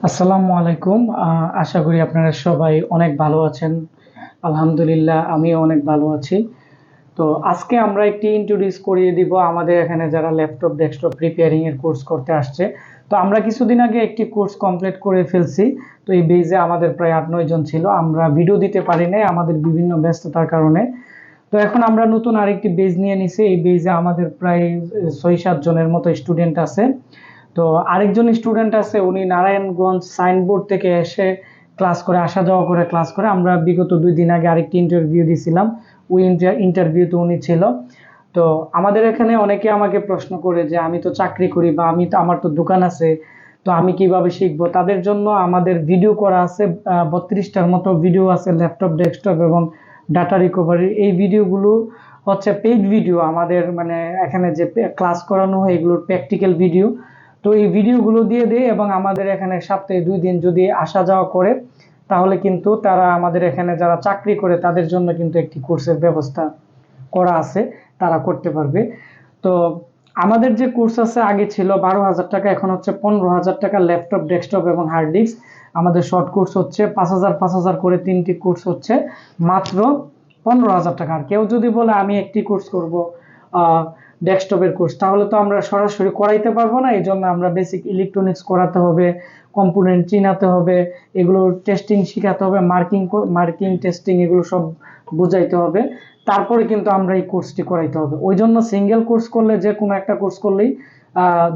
আসসালামু আলাইকুম। আশা করি আপনারা সবাই অনেক ভালো আছেন। আলহামদুলিল্লাহ আমিও অনেক ভালো আছি। তো আজকে আমরা একটি ইন্ট্রোডিউস করিয়ে দিব আমাদের এখানে যারা ল্যাপটপ ডেস্কটপ প্রিপেয়ারিং এর কোর্স করতে আসছে। তো আমরা কিছুদিন আগে একটি কোর্স কমপ্লিট করে ফেলছি। তো এই বেজে আমাদের প্রায় ৮-৯ জন ছিল। আমরা ভিডিও দিতে পারি নাই আমাদের বিভিন্ন ব্যস্ততার কারণে। তো এখন আমরা নতুন আরেকটি বেজ নিয়ে নিছি। এই বেজে আমাদের প্রায় ৬-৭ জনের মতো স্টুডেন্ট আছে। তো আরেকজন স্টুডেন্ট আছে, উনি নারায়ণগঞ্জ সাইনবোর্ড থেকে এসে ক্লাস করে, আসা যাওয়া করে ক্লাস করে। আমরা বিগত ২ দিন আগে আরেকটি ইন্টারভিউ দিছিলাম, ওই ইন্টারভিউতে উনি ছিল। তো আমাদের এখানে অনেকে আমাকে প্রশ্ন করে যে আমি তো চাকরি করি বা আমার তো দোকান আছে, তো আমি কিভাবে শিখবো। তাদের জন্য আমাদের ভিডিও করা আছে, ৩২টার মতো ভিডিও আছে ল্যাপটপ ডেস্কটপ এবং ডাটা রিকভারি। এই ভিডিওগুলো হচ্ছে পেইড ভিডিও, আমাদের মানে এখানে যে ক্লাস করানো হয় এগুলোর প্র্যাকটিক্যাল ভিডিও। তো এই ভিডিওগুলো দিয়ে দেয় এবং আমাদের এখানে সপ্তাহে ২ দিন যদি আসা যাওয়া করে, তাহলে কিন্তু তারা আমাদের এখানে যারা চাকরি করে তাদের জন্য কিন্তু একটি কোর্সের ব্যবস্থা করা আছে, তারা করতে পারবে। তো আমাদের যে কোর্স আছে আগে ছিল ১২,০০০ টাকা, এখন হচ্ছে ১৫,০০০ টাকা ল্যাপটপ ডেস্কটপ এবং হার্ড ডিস্ক। আমাদের শর্ট কোর্স হচ্ছে ৫,০০০ করে, ৩টি কোর্স হচ্ছে মাত্র ১৫,০০০ টাকা। আর কেউ যদি বলে আমি একটি কোর্স করব ডেস্কটপের কোর্স, তাহলে তো আমরা সরাসরি করাইতে পারবো না। এই জন্য আমরা বেসিক ইলেকট্রনিক্স করাতে হবে, কম্পোনেন্ট চিনাতে হবে, এগুলো টেস্টিং শিখাতে হবে, মার্কিং টেস্টিং এগুলো সব বুঝাইতে হবে। তারপরে কিন্তু আমরা এই কোর্সটি করাইতে হবে। ওই জন্য সিঙ্গেল কোর্স করলে, যে কোনো একটা কোর্স করলেই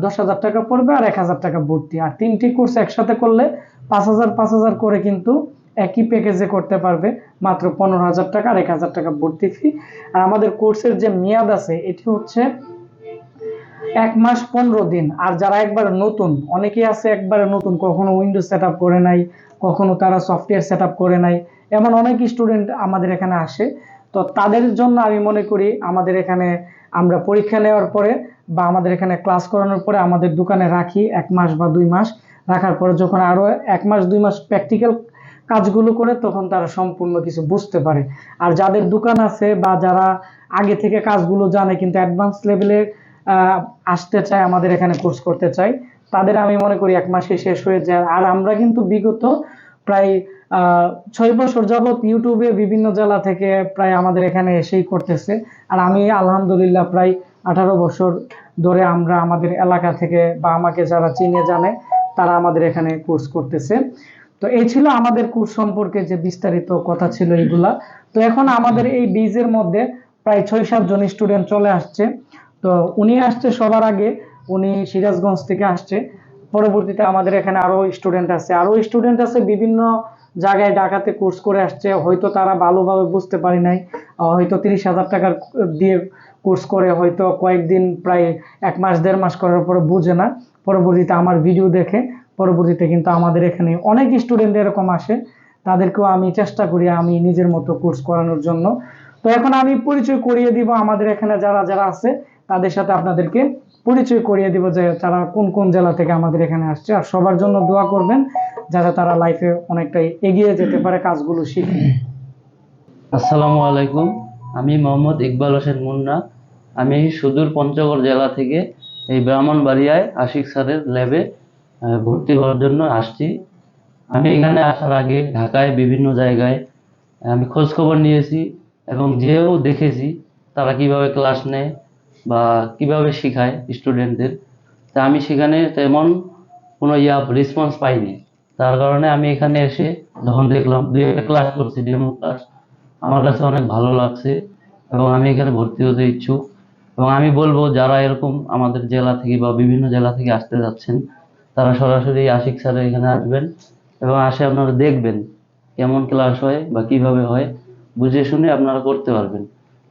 ১০,০০০ টাকা পড়বে আর ১,০০০ টাকা ভর্তি। আর 3টি কোর্স একসাথে করলে ৫,০০০ করে কিন্তু একই প্যাকেজে করতে পারবে, মাত্র ১৫,০০০ টাকা আর ১,০০০ টাকা ভর্তি ফি। আর আমাদের কোর্সের যে মেয়াদ আছে এটি হচ্ছে ১ মাস ১৫ দিন। আর যারা একবার নতুন, অনেকেই আছে একবারে নতুন, কখনো উইন্ডোজ সেট আপ করে নাই, কখনো তারা সফটওয়্যার সেট আপ করে নাই, এমন অনেক স্টুডেন্ট আমাদের এখানে আসে। তো তাদের জন্য আমি মনে করি আমাদের এখানে আমরা পরীক্ষা নেওয়ার পরে বা আমাদের এখানে ক্লাস করানোর পরে আমাদের দোকানে রাখি ১ মাস বা ২ মাস। রাখার পরে যখন আরো ১ মাস ২ মাস প্র্যাকটিক্যাল কাজগুলো করে, তখন তারা সম্পূর্ণ কিছু বুঝতে পারে। আর যাদের দোকান আছে বা যারা আগে থেকে কাজগুলো জানে কিন্তু অ্যাডভান্স লেভেলে আসতে চায়, আমাদের এখানে কোর্স করতে চায়, তাদের আমি মনে করি ১ মাসে শেষ হয়ে যায়। আর আমরা কিন্তু বিগত প্রায় ৬ বছর যাবৎ ইউটিউবে বিভিন্ন জেলা থেকে প্রায় আমাদের এখানে এসেই করতেছে। আর আমি আলহামদুলিল্লাহ প্রায় ১৮ বছর ধরে আমরা আমাদের এলাকা থেকে বা আমাকে যারা চিনে জানে, তারা আমাদের এখানে কোর্স করতেছে। তো এই ছিল আমাদের কোর্স সম্পর্কে যে বিস্তারিত কথা ছিল এইগুলা। তো এখন আমাদের এই বীজের মধ্যে প্রায় ৬-৭ জন স্টুডেন্ট চলে আসছে। তো উনি আসছে সবার আগে, উনি সিরাজগঞ্জ থেকে আসছে। পরবর্তীতে আমাদের এখানে আরো স্টুডেন্ট আছে বিভিন্ন জায়গায় ঢাকাতে কোর্স করে আসছে। হয়তো তারা ভালোভাবে বুঝতে পারি নাই, হয়তো ৩০,০০০ টাকার দিয়ে কোর্স করে, হয়তো কয়েকদিন প্রায় ১ মাস ১.৫ মাস করার পরে বুঝে না, পরবর্তীতে আমার ভিডিও দেখে পরবর্তীতে কিন্তু আমাদের এখানে অনেক স্টুডেন্ট এরকম আসে। তাদেরকেও আমি চেষ্টা করি আমি নিজের মতো কোর্স করানোর জন্য। তো এখন আমি পরিচয় করিয়ে দিব আমাদের এখানে যারা যারা আছে, তাদের সাথে আপনাদেরকে পরিচয় করিয়ে দিব যে তারা কোন কোন জেলা থেকে আমাদের এখানে আসছে। আর সবার জন্য দোয়া করবেন যাতে তারা লাইফে অনেকটাই এগিয়ে যেতে পারে, কাজগুলো শিখে। আসসালামু আলাইকুম। আমি মোহাম্মদ ইকবাল হোসেন মুন্না। আমি সুদূর পঞ্চগড় জেলা থেকে এই ব্রাহ্মণবাড়িয়ায় আশিক স্যারের ল্যাবে ভর্তি হওয়ার জন্য আসছি। আমি এখানে আসার আগে ঢাকায় বিভিন্ন জায়গায় আমি খোঁজ খবর নিয়েছি এবং যেও দেখেছি তারা কিভাবে ক্লাস নেয় বা কিভাবে শেখায় স্টুডেন্টদের। তা আমি সেখানে তেমন কোনো রেসপন্স পাইনি। তার কারণে আমি এখানে এসে যখন দেখলাম ২-১টা ক্লাস করছি, ডেমো ক্লাস, আমার কাছে অনেক ভালো লাগছে এবং আমি এখানে ভর্তি হতে ইচ্ছুক। এবং আমি বলবো যারা এরকম আমাদের জেলা থেকে বা বিভিন্ন জেলা থেকে আসতে যাচ্ছেন, তারা সরাসরি আশিক স্যারের এখানে আসবেন এবং আসে আপনারা দেখবেন কেমন ক্লাস হয় বা কিভাবে হয়, বুঝে শুনে আপনারা করতে পারবেন।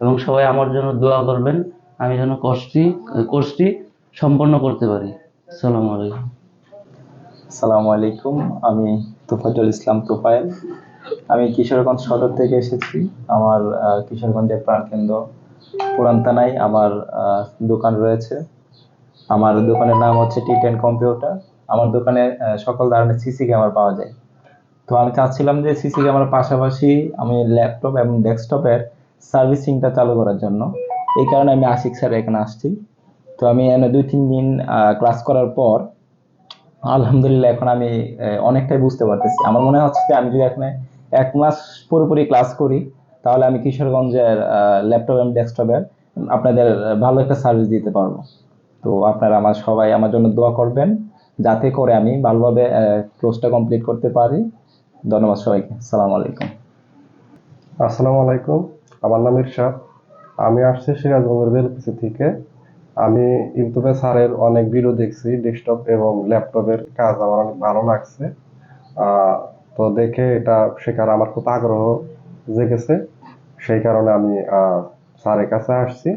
এবং সবাই আমার জন্য দোয়া করবেন, আমি যেন কোর্সটি সম্পন্ন করতে পারি। আসসালামু আলাইকুম। আসসালামু আলাইকুম। আমি তোফাজ্জল ইসলাম তোফায়েল। আমি কিশোরগঞ্জ সদর থেকে এসেছি। আমার কিশোরগঞ্জের প্রাণকেন্দ্র পুরান থানায় আমার দোকান রয়েছে। আমার দোকানের নাম হচ্ছে টি10 কম্পিউটার। আমার দোকানে সকল ধরনের সিসি ক্যামেরা পাওয়া যায়। তো আমি চাচ্ছিলাম যে সিসি ক্যামেরার পাশাপাশি আমি ল্যাপটপ এবং ডেস্কটপের সার্ভিসিংটা চালু করার জন্য। এই কারণে আমি আশিক স্যার এখানে আসছি। তো আমি এখানে ২-৩ দিন ক্লাস করার পর আলহামদুলিল্লাহ, এখন আমি অনেকটাই বুঝতে পারতেছি। আমার মনে হচ্ছে যে আমি যদি এখানে 1 মাস পুরোপুরি ক্লাস করি, তাহলে আমি কিশোরগঞ্জের ল্যাপটপ এবং ডেস্কটপের আপনাদের ভালো একটা সার্ভিস দিতে পারবো। তো আপনারা সবাই আমার জন্য দোয়া করবেন, যাতে করে আমি ভালোভাবে কোর্সটা কমপ্লিট করতে পারি। ধন্যবাদ সবাইকে। আসসালামু আলাইকুম। আসসালামু আলাইকুম। আমার নাম ইরশাদ। আমি আসছি সিরাজগঞ্জের বেলকুচি থেকে। আমি ইউটিউবে স্যারের অনেক ভিডিও দেখছি, ডেস্কটপ এবং ল্যাপটপের কাজ আমার অনেক ভালো লাগছে। তো দেখে এটা শেখার আমার খুব আগ্রহ জেগেছে। সেই কারণে আমি স্যারের কাছে আসছি।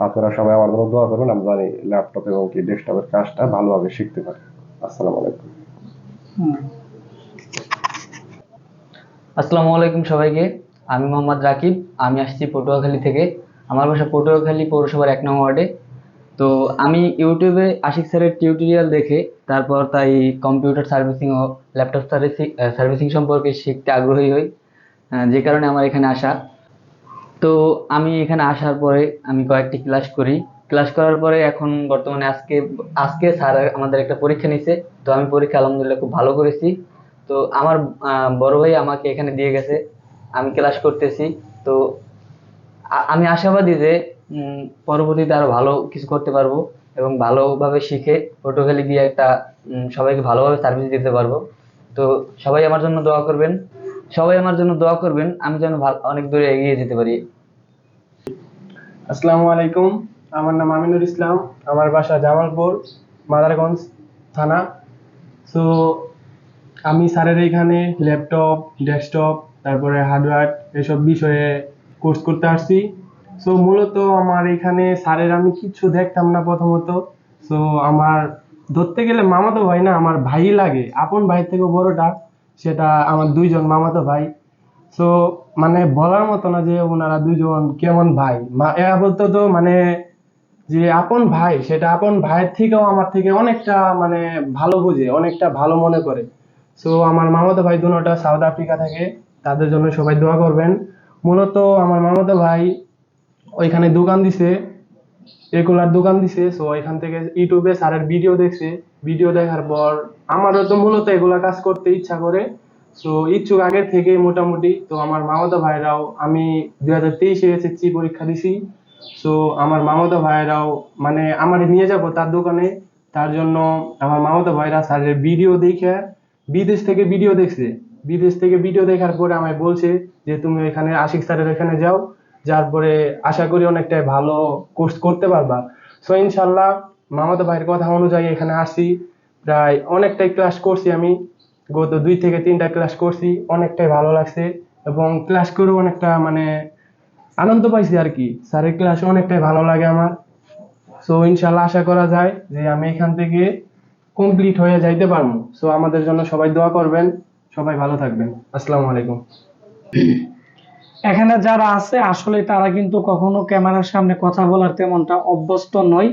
আপনারা সবাই আমার জন্য দোয়া করবেন, আমি জানি ল্যাপটপ এবং কি ডেস্কটপের কাজটা ভালোভাবে শিখতে পারি। আসসালামু আলাইকুম। হুম। আসসালামু আলাইকুম সবাইকে। আমি মোহাম্মদ রাকিব। আমি আসছি পটুয়াখালী থেকে। আমার বাসা পটুয়াখালী পৌরসভার 1 নং ওয়ার্ডে। তো আমি ইউটিউবে আশিক স্যারের টিউটোরিয়াল দেখে তারপর তাই কম্পিউটার সার্ভিসিং ও ল্যাপটপ সার্ভিসিং সম্পর্কে শিখতে আগ্রহী হই, যে কারণে আমার এখানে আসা। তো আমি এখানে আসার পরে আমি কয়েকটি ক্লাস করি। ক্লাস করার পরে এখন বর্তমানে আজকে আজকে স্যার আমাদের একটা পরীক্ষা নিছে। তো আমি পরীক্ষা আলহামদুলিল্লাহ খুব ভালো করেছি। তো আমার বড় ভাই আমাকে এখানে দিয়ে গেছে, আমি ক্লাস করতেছি। তো আমি আশাবাদী যে পরবর্তীতে আরো ভালো কিছু করতে পারবো এবং ভালোভাবে শিখে পটুয়াখালী গিয়ে একটা সবাইকে ভালোভাবে সার্ভিস দিতে পারবো। তো সবাই আমার জন্য দোয়া করবেন। সবাই আমার জন্য দোয়া করবেন, আমি যেন অনেক দূরে এগিয়ে যেতে পারি। আসসালামু আলাইকুম। আমার নাম আমিনুল ইসলাম। আমার বাসা জামালপুর, মাদারগঞ্জ থানা। সো আমি স্যারের এখানে ল্যাপটপ, ডেস্কটপ, তারপরে হার্ডওয়্যার এসব বিষয়ে কোর্স করতে আসছি। সো মূলত আমার এখানে স্যারের আমি কিছু দেখতাম না প্রথমত। সো আমার ধরতে গেলে মামাতো ভাই না, আমার ভাই লাগে, আপন ভাই থেকেও বড়টা। সেটা আমার দুইজন মামাতো ভাই। সো মানে বলার মতো না যে ওনারা দুইজন কেমন ভাই, এরা বলতো তো মানে যে আপন ভাই, সেটা আপন ভাইয়ের থেকেও আমার থেকে অনেকটা মানে ভালো বুঝে, অনেকটা ভালো মনে করে। সো আমার মামাতো ভাই দুটোটা সাউথ আফ্রিকা থাকে, তাদের জন্য সবাই দোয়া করবেন। মূলত আমার মামাতো ভাই ওইখানে দোকান দিছে, এগুলার দোকান দিছে। সো এখান থেকে ইউটিউবে স্যারের ভিডিও দেখছে। ভিডিও দেখার পর আমারও তো মূলত এগুলা কাজ করতে ইচ্ছা করে। সো ইচ্ছুক আগের থেকে মোটামুটি। তো আমার মামাতো ভাইরাও, আমি 2023-এ এসএসসি পরীক্ষা দিছি। সো আমার মামাতো ভাইরাও মানে আমার নিয়ে যাব তার দোকানে। তার জন্য আমার মামাতো ভাইরা স্যারের ভিডিও দেখে বিদেশ থেকে ভিডিও দেখছে। বিদেশ থেকে ভিডিও দেখার পরে আমায় বলছে যে তুমি এখানে আশিক স্যারের এখানে যাও, যার পরে আশা করি অনেকটাই ভালো কোর্স করতে পারবা। সো ইনশাল্লাহ মামাতো ভাইয়ের কথা অনুযায়ী এখানে আসছি। প্রায় অনেকটাই ক্লাস করছি আমি, গত 2 থেকে 3টা ক্লাস করছি। অনেকটাই ভালো লাগছে এবং ক্লাস করেও অনেকটা মানে আনন্দ পাইছি আর কি। স্যারের ক্লাস অনেকটাই ভালো লাগে আমার। সো ইনশাল্লাহ আশা করা যায় যে আমি এখান থেকে কমপ্লিট হয়ে যাইতে পারবো। সো আমাদের জন্য সবাই দোয়া করবেন। সবাই ভালো থাকবেন। আসসালামু আলাইকুম। এখানে যারা আছে আসলে তারা কিন্তু কখনো ক্যামেরার সামনে কথা বলার তেমনটা অভ্যস্ত নয়।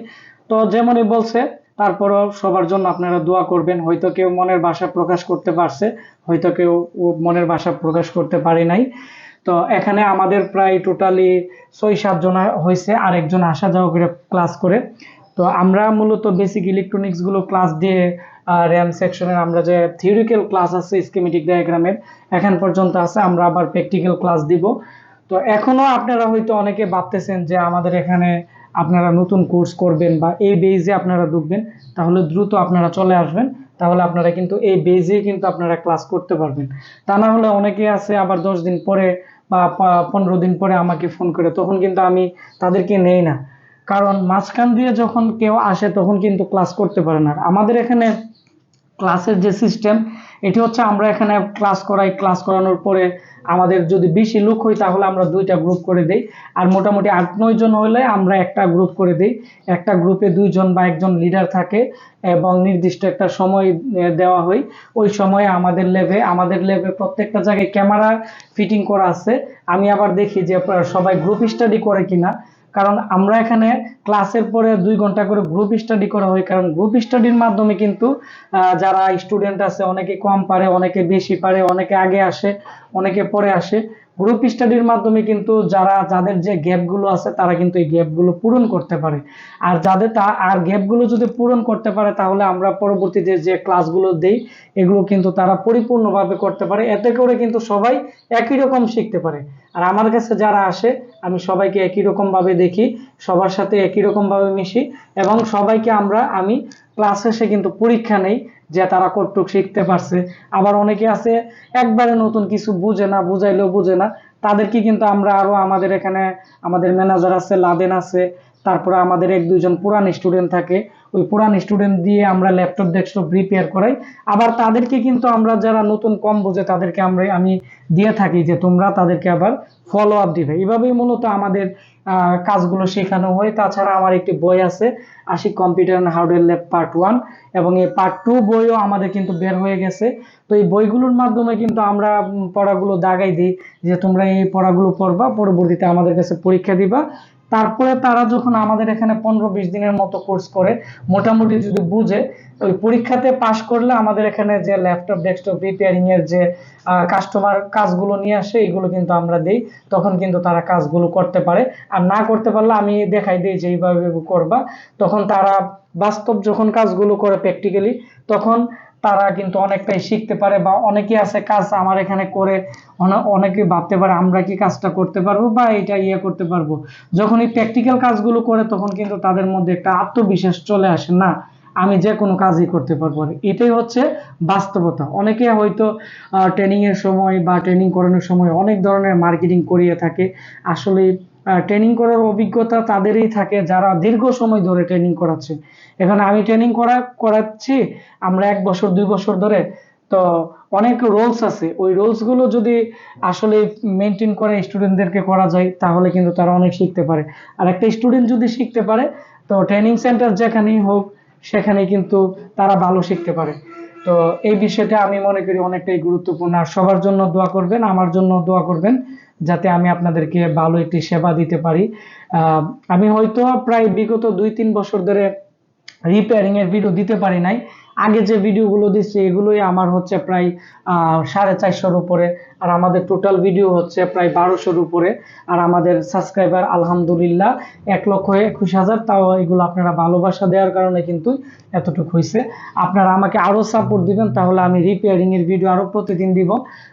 তো যেমনই বলছে, তারপরও সবার জন্য আপনারা দোয়া করবেন। হয়তো কেউ মনের ভাষা প্রকাশ করতে পারছে, হয়তো কেউ মনের ভাষা প্রকাশ করতে পারে নাই। তো এখানে আমাদের প্রায় টোটালি 6-7 জন হয়েছে, আর একজন আসা যাওয়া করে ক্লাস করে। তো আমরা মূলত বেসিক ইলেকট্রনিক্স গুলো ক্লাস দিয়ে র্যাম সেকশনের আমরা যে থিওরিক্যাল ক্লাস আছে স্কিমেটিক ডায়াগ্রামের এখন পর্যন্ত আছে, আমরা আবার প্র্যাকটিক্যাল ক্লাস দিব। তো এখনো আপনারা হয়তো অনেকে ভাবতেছেন যে আমাদের এখানে আপনারা নতুন কোর্স করবেন বা এই বেজে আপনারা ঢুকবেন, তাহলে দ্রুত আপনারা চলে আসবেন। তাহলে আপনারা কিন্তু এই বেজে কিন্তু আপনারা ক্লাস করতে পারবেন। তা না হলে অনেকে আছে আবার 10 দিন পরে বা 15 দিন পরে আমাকে ফোন করে, তখন কিন্তু আমি তাদেরকে নেই না। কারণ মাঝখান দিয়ে যখন কেউ আসে তখন কিন্তু ক্লাস করতে পারে না। আর আমাদের এখানে ক্লাসের যে সিস্টেম, এটি হচ্ছে আমরা এখানে ক্লাস করাই, ক্লাস করানোর পরে আমাদের যদি বেশি লোক হয় তাহলে আমরা 2টা গ্রুপ করে দেই। আর মোটামুটি 8-9 জন হলে আমরা একটা গ্রুপ করে দেই। একটা গ্রুপে 2 জন বা 1 জন লিডার থাকে এবং নির্দিষ্ট একটা সময় দেওয়া হয়। ওই সময়ে আমাদের ল্যাবে প্রত্যেকটা জায়গায় ক্যামেরা ফিটিং করা আছে। আমি আবার দেখি যে সবাই গ্রুপ স্টাডি করে কিনা। কারণ আমরা এখানে ক্লাসের পরে 2 ঘন্টা করে গ্রুপ স্টাডি করা হয়। কারণ গ্রুপ স্টাডির মাধ্যমে কিন্তু যারা স্টুডেন্ট আছে অনেকে কম পারে, অনেকে বেশি পারে, অনেকে আগে আসে, অনেকে পরে আসে। গ্রুপ স্টাডির মাধ্যমে কিন্তু যাদের যে গ্যাপগুলো আছে তারা কিন্তু এই গ্যাপগুলো পূরণ করতে পারে। আর গ্যাপগুলো যদি পূরণ করতে পারে তাহলে আমরা পরবর্তীতে যে ক্লাসগুলো দেই এগুলো কিন্তু তারা পরিপূর্ণভাবে করতে পারে। এতে করে কিন্তু সবাই একই রকম শিখতে পারে। আর আমার কাছে যারা আসে আমি সবাইকে একই রকম ভাবে দেখি, সবার সাথে একই রকম ভাবে মিশি এবং সবাইকে আমি ক্লাস শেষে কিন্তু পরীক্ষা নেই যে তারা কতটুক শিখতে পারছে। আবার অনেকে আছে একবারে নতুন কিছু বুঝে না, বুঝাইলেও বুঝে না, তাদেরকে কিন্তু আমরা আরো আমাদের এখানে আমাদের ম্যানেজার আছে, লাদেন আছে, তারপরে আমাদের 1-2 জন পুরান স্টুডেন্ট থাকে, ওই পুরান স্টুডেন্ট দিয়ে আমরা ল্যাপটপ ডেস্কটপ রিপেয়ার করাই। আবার তাদেরকে কিন্তু আমরা যারা নতুন কম বোঝে তাদেরকে আমি দিয়ে থাকি যে তোমরা তাদেরকে আবার ফলো আপ দিবে। এইভাবেই মূলত আমাদের কাজগুলো শেখানো হয়। তাছাড়া আমার একটি বই আছে, Ashiq computer and hardware lab part 1 এবং এই পার্ট 2 বইও আমাদের কিন্তু বের হয়ে গেছে। তো এই বইগুলোর মাধ্যমে কিন্তু আমরা পড়াগুলো দাগাই দিই যে তোমরা এই পড়াগুলো পড়বা, পরবর্তীতে আমাদের কাছে পরীক্ষা দিবা। তারপরে তারা যখন আমাদের এখানে 15-20 দিনের মতো কোর্স করে মোটামুটি যদি বুঝে, ওই পরীক্ষাতে পাশ করলে আমাদের এখানে যে ল্যাপটপ ডেস্কটপ রিপেয়ারিং এর যে কাস্টমার কাজগুলো নিয়ে আসে এগুলো কিন্তু আমরা দিই। তখন কিন্তু তারা কাজগুলো করতে পারে। আর না করতে পারলে আমি দেখাই দিই যে এইভাবে করবা। তখন তারা বাস্তব যখন কাজগুলো করে প্র্যাকটিক্যালি তখন তারা কিন্তু অনেকটাই শিখতে পারে। বা অনেকে আছে কাজ আমার এখানে করে অনেকে ভাবতে পারে আমরা কি কাজটা করতে পারবো বা এটা করতে পারবো। যখন এই প্র্যাকটিক্যাল কাজগুলো করে তখন কিন্তু তাদের মধ্যে একটা আত্মবিশ্বাস চলে আসে, না আমি যে কোনো কাজই করতে পারবো। আর এটাই হচ্ছে বাস্তবতা। অনেকে হয়তো ট্রেনিং এর সময় বা ট্রেনিং করানোর সময় অনেক ধরনের মার্কেটিং করিয়ে থাকে। আসলে ট্রেনিং করার অভিজ্ঞতা তাদেরই থাকে যারা দীর্ঘ সময় ধরে ট্রেনিং করাচ্ছে। এখন আমি ট্রেনিং করাচ্ছি আমরা 1 বছর 2 বছর ধরে, তো অনেক রোলস আছে, ওই রোলস গুলো যদি আসলে মেনটেন করে স্টুডেন্টদেরকে করা যায় তাহলে কিন্তু তারা অনেক শিখতে পারে। আর একটা স্টুডেন্ট যদি শিখতে পারে তো ট্রেনিং সেন্টার যেখানেই হোক সেখানে কিন্তু তারা ভালো শিখতে পারে। তো এই বিষয়টা আমি মনে করি অনেকটাই গুরুত্বপূর্ণ। আর সবার জন্য দোয়া করবেন, আমার জন্য দোয়া করবেন যাতে আমি আপনাদেরকে ভালো একটি সেবা দিতে পারি। আমি হয়তো প্রায় বিগত 2-3 বছর ধরে রিপেয়ারিং এর ভিডিও দিতে পারি নাই। আগে যে ভিডিওগুলো দিচ্ছি এগুলোই আমার হচ্ছে প্রায় 450-র উপরে। আর আমাদের টোটাল ভিডিও হচ্ছে প্রায় 1200-র উপরে। আর আমাদের সাবস্ক্রাইবার আলহামদুলিল্লাহ 1,21,000। তাও এগুলো আপনারা ভালোবাসা দেওয়ার কারণে কিন্তু এতটুকু হয়েছে। আপনারা আমাকে আরো সাপোর্ট দিবেন তাহলে আমি রিপেয়ারিং এর ভিডিও আরো প্রতিদিন দিব।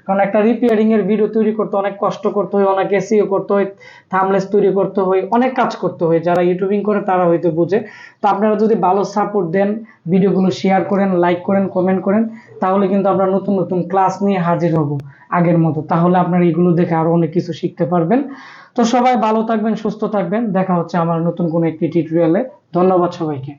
কারণ একটা রিপেয়ারিং এর ভিডিও তৈরি করতে অনেক কষ্ট করতে হয়, অনেক এসইও করতে হয়, থাম্বনেল তৈরি করতে হয়, অনেক কাজ করতে হয়। যারা ইউটিউবিং করে তারা হয়তো বুঝে। তো আপনারা যদি ভালো সাপোর্ট দেন, ভিডিওগুলো শেয়ার করেন, লাইক করেন, কমেন্ট করেন, তাহলে কিন্তু আমরা নতুন নতুন ক্লাস নিয়ে হাজির হব আগের মতো। তাহলে আপনারা এগুলো দেখে আরো অনেক কিছু শিখতে পারবেন। তো সবাই ভালো থাকবেন, সুস্থ থাকবেন। দেখা হচ্ছে আমার নতুন কোনো একটি টিউটোরিয়ালে। ধন্যবাদ সবাইকে।